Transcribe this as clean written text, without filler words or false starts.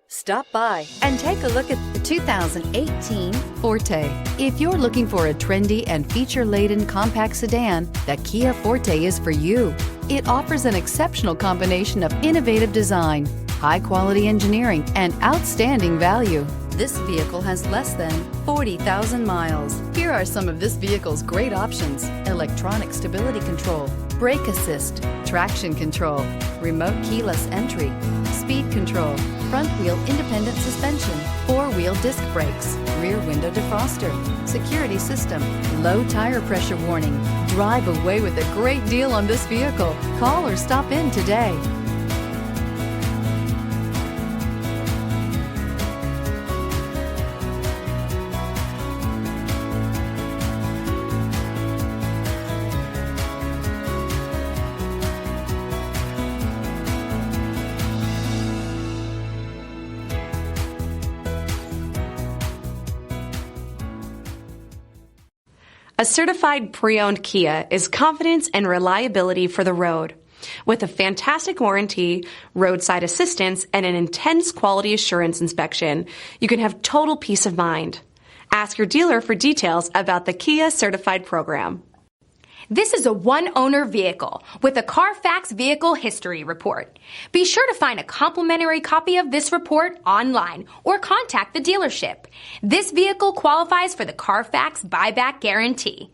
Stop by and take a look at the 2018 Forte. If you're looking for a trendy and feature-laden compact sedan, the Kia Forte is for you. It offers an exceptional combination of innovative design, high-quality engineering, and outstanding value. This vehicle has less than 40,000 miles. Here are some of this vehicle's great options: electronic stability control, brake assist, traction control, remote keyless entry, speed control, front wheel independent suspension, four-wheel disc brakes, rear window defroster, security system, low tire pressure warning. Drive away with a great deal on this vehicle. Call or stop in today. A certified pre-owned Kia is confidence and reliability for the road. With a fantastic warranty, roadside assistance, and an intense quality assurance inspection, you can have total peace of mind. Ask your dealer for details about the Kia Certified program. This is a one-owner vehicle with a Carfax Vehicle History Report. Be sure to find a complimentary copy of this report online or contact the dealership. This vehicle qualifies for the Carfax Buyback Guarantee.